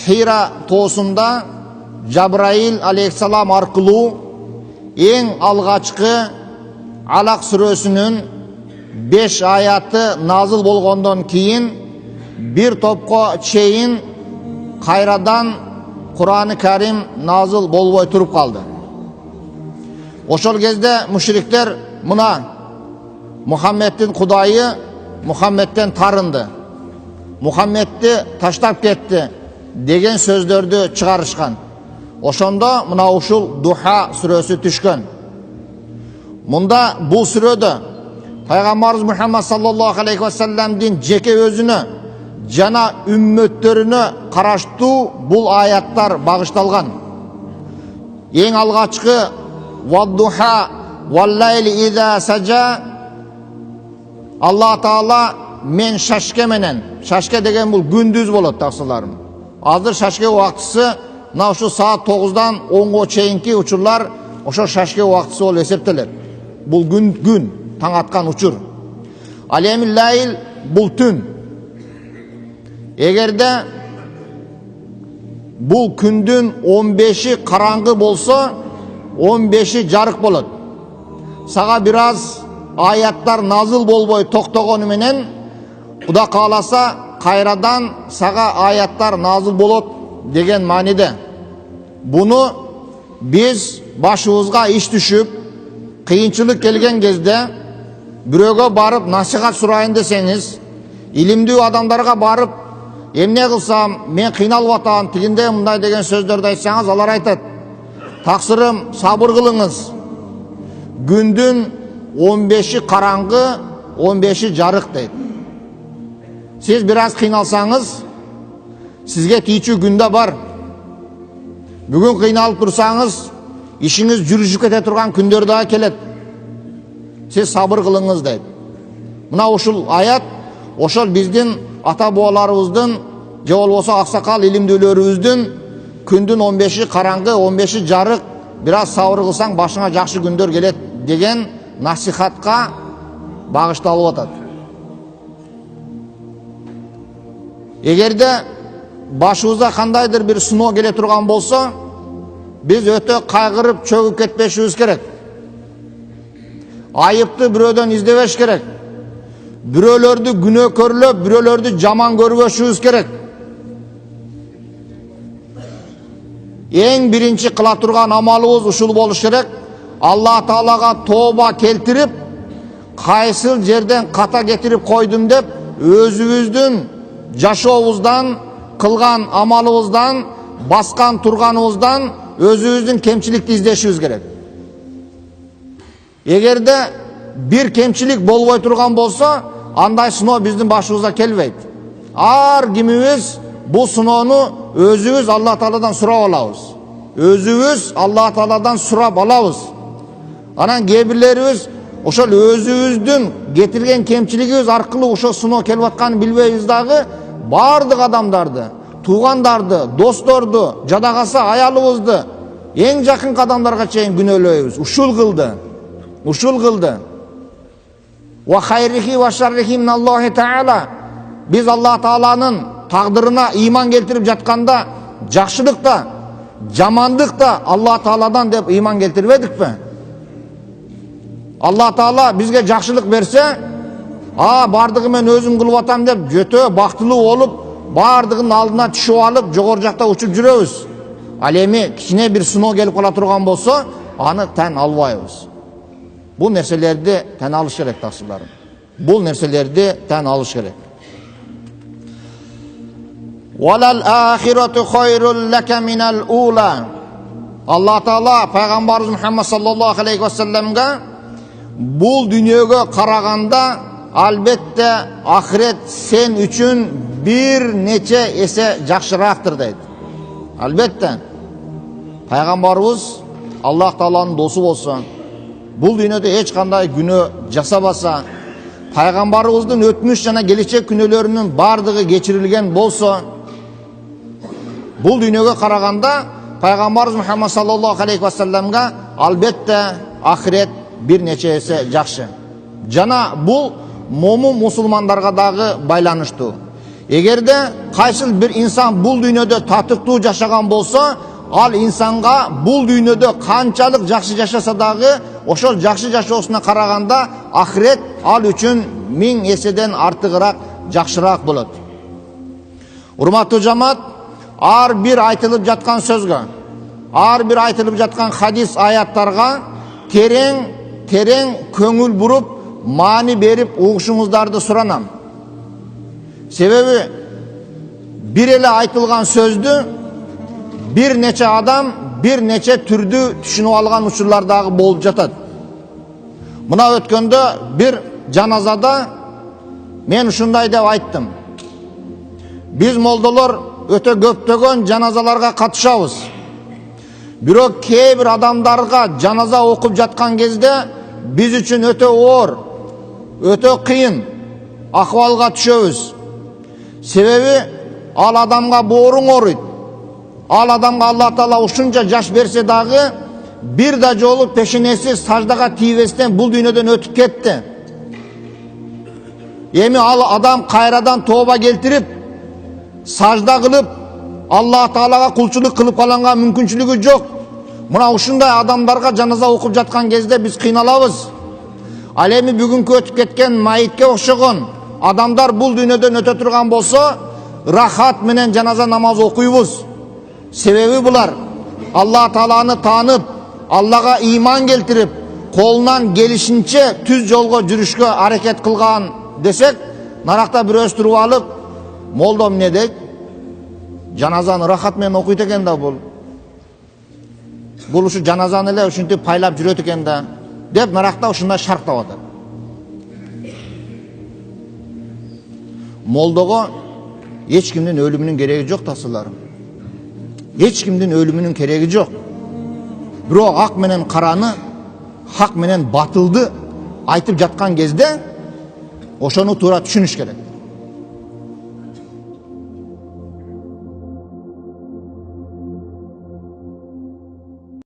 Хира тоосунда Жабраил алейхиссалам аркылуу эң алгачкы Алак сүрөсүнүн 5 аяты назыл болгондон кийин bir topко чейин кайрадан Кур'ан-ы Карим назыл болбой туруп калды. Ошол кезде мушриктер мына Мухаммедтин Кудайы Мухаммедтен тарынды, Мухаммедти таштап кетти деген сөздөрдү чыгарышкан. Ошондо мына ушул Духа сүрөсү түшкөн. Мында бул сүрөдө Пайгамбарыбыз Мухаммад саллаллаху алейхи ва салламдин жеке өзүнө жана үммөттөрүнө караштуу бул аяттар багышталган. Эң алгачкы «Вад-духа вал-лайли иза сажа» Алла Таала мен шашке менен, шашке деген бул күндүз болот таксыларым. Азыр шашке убактысы мына ушу саат 9-дан 10-го чейинки учурлар ошо шашке убактысы болуп эсептелет. Бул күн таң аткан учур. Алемил лайл бул түн. Эгерде бул күндүн 15-и караңгы болсо, 15-и жарык болот. Сага бир аз аяттар назыл болбой токтогону менен Куда кааласа кайрадан сага аяттар назыл болот деген мааниде. Буну биз башыбызга иш түшүп, кыйынчылык келген кезде бирөөгө барып насихат сурайын десеңиз, илимдүү адамдарга барып эмне кылсам, мен кыйналып атам, тигинде мындай деген сөздөрдү айтсаңыз, алар айтат: "Таксырым, сабыр кылыңыз. Күндүн 15-и караңгы, 15-и жарык" дейт. Сиз бир аз кыйналсаңыз, сизге тийчү күндө бар. Бүгүн кыйналып турсаңыз, ишиңиз жүрүшүп кете турган күндөр да келет. Сиз сабыр кылыңыз дейт. Мына ушул аят ошол биздин ата бабаларыбыздын же болбосо аксакал илимдүүлөрүбүздүн күндүн 15-и караңгы, 15-и жарык, бир аз сабыр кылсаң башыңа жакшы күндөр келет деген насихатка багышталып атат. Эгерде башыбызга кандайдыр бир сыноо келе турган болсо, биз өтө кайгырып чөгүп кетпешибиз керек. Айыпты бирөөдөн издебеш керек. Бирөөлөрдү күнөөкөрлөп, бирөөлөрдү жаман көрбөшүбүз керек. Эң биринчи кыла турган амалыбыз ушул болуш керек. Алла Таалага тооба келтирип, кайсыл жерден ката кетирип койдум деп, өзүбүздүн жашообуздан, кылган амалыбыздан, баскан турганыбыздан өзүбүздүн кемчиликти издешибиз керек. Эгерде бир кемчилик болбой турган болсо, андай сыноо биздин башыбызга келбейт. Ар кимибиз бул сыноону өзүбүз Алла Тааладан сурап алабыз. Өзүбүз Алла Тааладан сурап алабыз. Анан кээ бирлерибиз ошол өзүбүздүн кетирген кемчилигибиз аркылуу ошо сыноо келип атканын билбейбиз дагы, бардык адамдарды, туугандарды, досторду, жада калса аялыбызды, эң жакын адамдарга чейин күнөөлөйбүз. Ушул кылды. Ва хайрихи ва шаррихи миналлахи таала. Биз Алла Тааланын тагдырына ыйман келтирип жатканда, жакшылык да, жамандык да Алла Тааладан деп ыйман келтирбедикпи? Алла Таала бизге жакшылык берсе, бардыгы мен өзүм кылып атам деп жөтө бактылуу болуп, бардыгынын алдына түшүп алып, жогору жакта учуп жүрөбүз. Ал эми кичине бир сыноо келип кала турган болсо, аны тен албайбыз. Бул нерселерди тен алыш керек таксыларым. Бул нерселерди тен алыш керек. Валал ахирату хайрул лака минал ула. Алла Таала пайгамбарыбыз Мухаммад саллаллаху алейхи ва салламга бул дүйнөгө караганда албетте ахирет сен үчүн бир нече эсе жакшыраактыр дейт. Албетте пайгамбарыбыз Аллах Тааланын досу болсо, бул дүйнөдө эч кандай күнөө жасабаса, пайгамбарыбыздын өтмүш жана келечек күнөөлөрүнүн бардыгы кечирилген болсо, бул дүйнөгө караганда пайгамбарыбыз Мухаммад саллаллаху алейхи ва салламга албетте ахирет бир нече эсе жакшы. Жана бул момун мусулмандарга дагы байланыштуу. Эгерде кайсыл бир инсан бул дүйнөдө татыктуу жашаган болсо, ал инсанга бул дүйнөдө канчалык жакшы жашаса дагы, ошол жакшы жашоосуна караганда ахирет ал үчүн 1000 эседен артыгыраак жакшыраак болот. Урматтуу жамаат, ар бир айтылып жаткан сөзгө, ар бир айтылып жаткан хадис аяттарга терең көңүл буруп, маани берип угушуңуздарды суранам. Себеби бир эле айтылган сөздү бир нече адам бир нече түрдүү түшүнүп алган учурлар дагы болуп жатат. Мына өткөндө бир жаназада мен ушундай деп айттым. Биз молдолор өтө көптөгөн жаназаларга катышабыз. Бирок кээ бир адамдарга жаназа окуп жаткан кезде биз үчүн өтө оор, өтө кыйын акыбалга түшөбүз. Себеби ал адамга бооруң ооруйт. Ал адамга Алла Таала ушунча жаш берсе дагы бир да жолу пешенеси саждага тийбестен бул дүйнөдөн өтүп кетти. Эми ал адам кайрадан тооба келтирип, сажда кылып, Алла Таалага кулчулук кылып калганга мүмкүнчүлүгү жок. Мына ушундай адамдарга жаназа окуп жаткан кезде биз кыйналабыз. Ал эми бүгүнкү өтүп кеткен майитке окшогон адамдар бул дүйнөдөн өтө турган болсо, рахат менен жаназа намаз окуйбуз. Себеби булар Алла Тааланы таанып, Аллага ыйман келтирип, колунан келишинче түз жолго жүрүшкө аракет кылган десек, наракта бирөөс туруп алып, молдо эмне дейт? Жаназаны рахат менен окуйт экен да бул. Бул ушу жаназаны эле ушинтип пайлап жүрөт экен да, деп наракта ушундай шарктап атат. Молдого эч кимдин өлүмүнүн кереги жок тасыларым. Эч кимдин өлүмүнүн кереги жок. Бирок ак менен караны, хак менен батылды айтып жаткан кезде ошону туура түшүнүш керек.